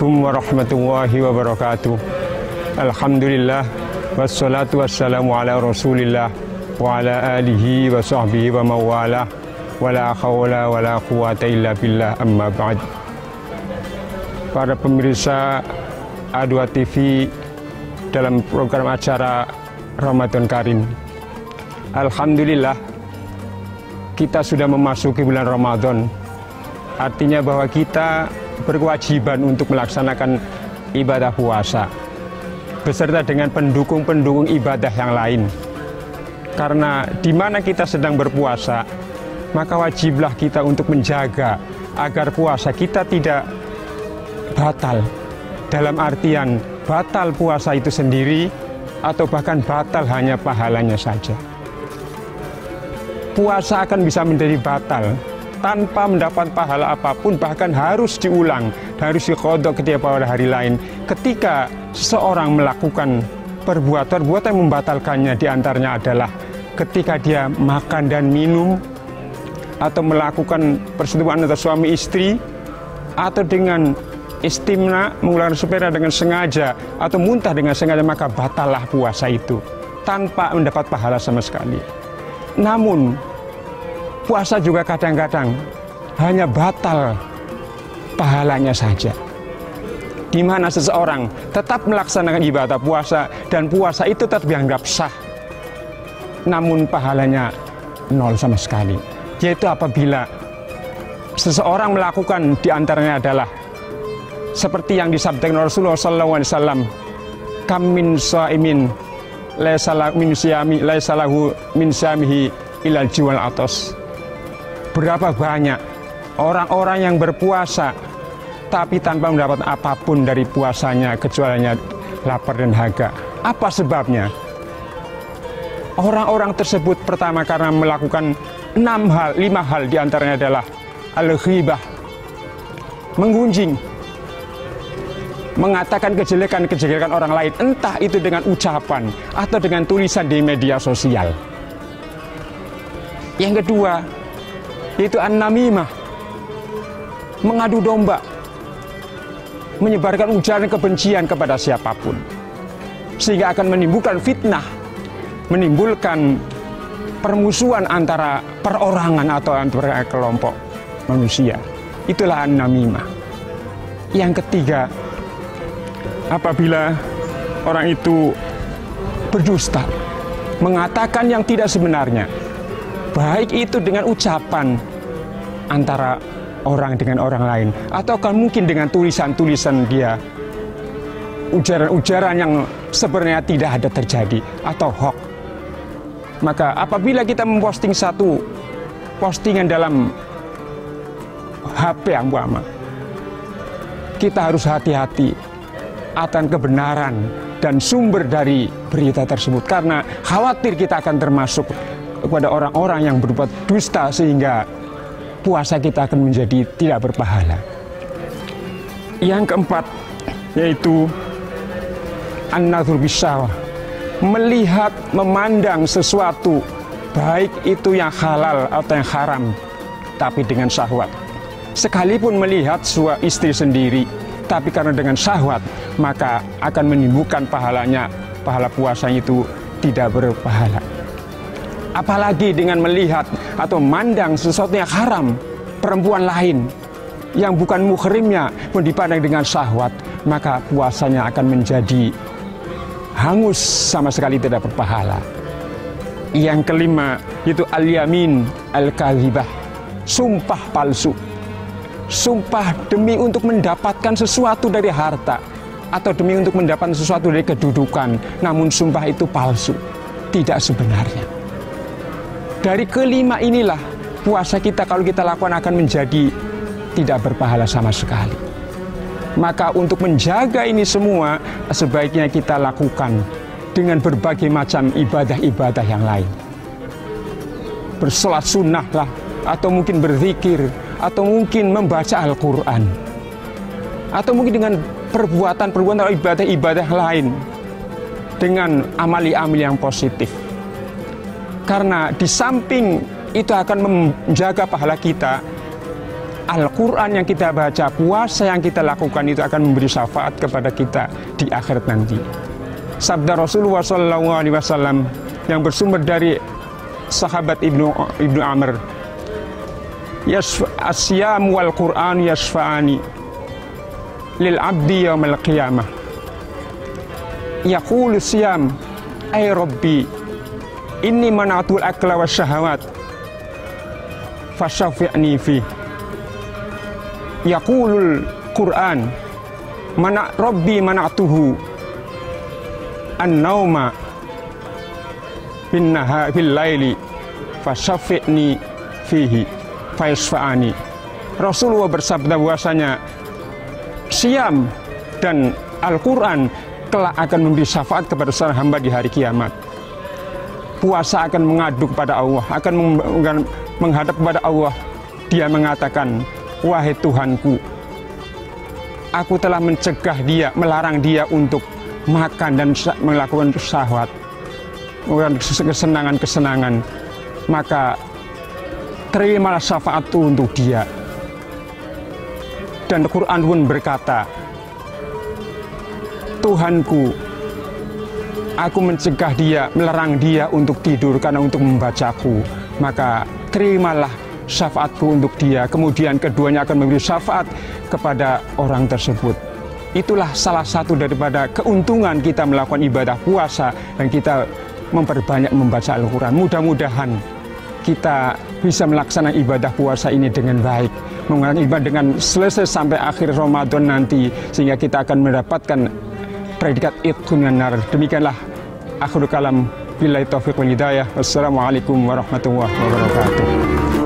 Assalamualaikum warahmatullahi wabarakatuh. Alhamdulillah wassalatu wassalamu ala Rasulillah wa ala alihi wa sahbihi wa mawalah wa la hawla wa la quwata illa billah, amma ba'd. Para pemirsa A2 TV dalam program acara Ramadan Karim, alhamdulillah kita sudah memasuki bulan Ramadan. Artinya bahwa kita berkewajiban untuk melaksanakan ibadah puasa beserta dengan pendukung-pendukung ibadah yang lain. Karena di mana kita sedang berpuasa, maka wajiblah kita untuk menjaga agar puasa kita tidak batal. Dalam artian batal puasa itu sendiri atau bahkan batal hanya pahalanya saja. Puasa akan bisa menjadi batal tanpa mendapat pahala apapun, bahkan harus diulang, harus diqodho ketika pada hari lain. Ketika seseorang melakukan perbuatan yang membatalkannya, diantaranya adalah ketika dia makan dan minum, atau melakukan persetubuhan antara suami istri, atau dengan istimna, mengeluarkan sperma dengan sengaja, atau muntah dengan sengaja, maka batallah puasa itu tanpa mendapat pahala sama sekali. Namun puasa juga kadang-kadang hanya batal pahalanya saja, di mana seseorang tetap melaksanakan ibadah puasa dan puasa itu tetap dianggap sah, namun pahalanya nol sama sekali. Yaitu apabila seseorang melakukan, diantaranya adalah seperti yang disabdakan Rasulullah SAW, kam min shaimin laisa lahu min syamihi ilal jiwal atos. Berapa banyak orang-orang yang berpuasa tapi tanpa mendapat apapun dari puasanya kecuali lapar dan dahaga. Apa sebabnya? Orang-orang tersebut pertama karena melakukan 5 hal, diantaranya adalah al-ghibah, menggunjing, mengatakan kejelekan orang lain, entah itu dengan ucapan atau dengan tulisan di media sosial. Yang kedua yaitu an-namimah, mengadu domba, menyebarkan ujaran kebencian kepada siapapun, sehingga akan menimbulkan fitnah, menimbulkan permusuhan antara perorangan atau antara kelompok manusia. Itulah an-namimah. Yang ketiga, apabila orang itu berdusta, mengatakan yang tidak sebenarnya, baik itu dengan ucapan antara orang dengan orang lain, atau mungkin dengan tulisan-tulisan dia, ujaran-ujaran yang sebenarnya tidak ada terjadi, atau hoax. Maka apabila kita memposting satu postingan dalam HP yang umpama, kita harus hati-hati akan kebenaran dan sumber dari berita tersebut, karena khawatir kita akan termasuk kepada orang-orang yang berbuat dusta sehingga puasa kita akan menjadi tidak berpahala. Yang keempat yaitu an-nadhur bisyahwah, melihat, memandang sesuatu baik itu yang halal atau yang haram tapi dengan syahwat. Sekalipun melihat istri sendiri tapi karena dengan syahwat, maka akan menimbulkan pahala puasanya itu tidak berpahala. Apalagi dengan melihat atau memandang sesuatu yang haram, perempuan lain yang bukan muhrimnya pun dipandang dengan syahwat, maka puasanya akan menjadi hangus, sama sekali tidak berpahala. Yang kelima itu al-yamin al-kadzibah, sumpah palsu. Sumpah demi untuk mendapatkan sesuatu dari harta atau demi untuk mendapatkan sesuatu dari kedudukan, namun sumpah itu palsu, tidak sebenarnya. Dari kelima inilah puasa kita kalau kita lakukan akan menjadi tidak berpahala sama sekali. Maka untuk menjaga ini semua sebaiknya kita lakukan dengan berbagai macam ibadah-ibadah yang lain. Bersolat sunnah lah, atau mungkin berzikir, atau mungkin membaca Al-Quran, atau mungkin dengan perbuatan-perbuatan atau ibadah-ibadah lain dengan amali-amali yang positif. Karena di samping itu akan menjaga pahala kita, Al-Quran yang kita baca, puasa yang kita lakukan itu akan memberi syafaat kepada kita di akhirat nanti. Sabda Rasulullah SAW yang bersumber dari sahabat Ibnu Amr, Asyam wal Quran yashfa'ani lil abdi yawmal qiyamah. Yaqulu siyam ay rabbi inni mana'atul akla wa syahawat fasyafi'ni fi. Yaqulul Quran rabbi mana'tuhu an-nauma bin laili fasyafi'ni fihi fayasfa'ani. Rasulullah bersabda bahwasanya siam dan Al-Quran kelak akan memberi syafaat kepada seorang hamba di hari kiamat. Puasa akan mengadu kepada Allah, akan menghadap kepada Allah. Dia mengatakan, wahai Tuhanku, aku telah mencegah dia, melarang dia untuk makan dan melakukan syahwat, kesenangan-kesenangan. Maka terimalah syafaatku untuk dia. Dan Al-Quran pun berkata, Tuhanku, aku mencegah dia, melarang dia untuk tidur karena untuk membacaku. Maka terimalah syafaatku untuk dia. Kemudian keduanya akan memberi syafaat kepada orang tersebut. Itulah salah satu daripada keuntungan kita melakukan ibadah puasa dan kita memperbanyak membaca Al-Quran. Mudah-mudahan kita bisa melaksanakan ibadah puasa ini dengan baik, menggunakan ibadah dengan selesai sampai akhir Ramadan nanti, sehingga kita akan mendapatkan predikat itqun minan nar. Demikianlah akhirul kalam, billahi taufiq wal hidayah. Wassalamualaikum warahmatullahi wabarakatuh.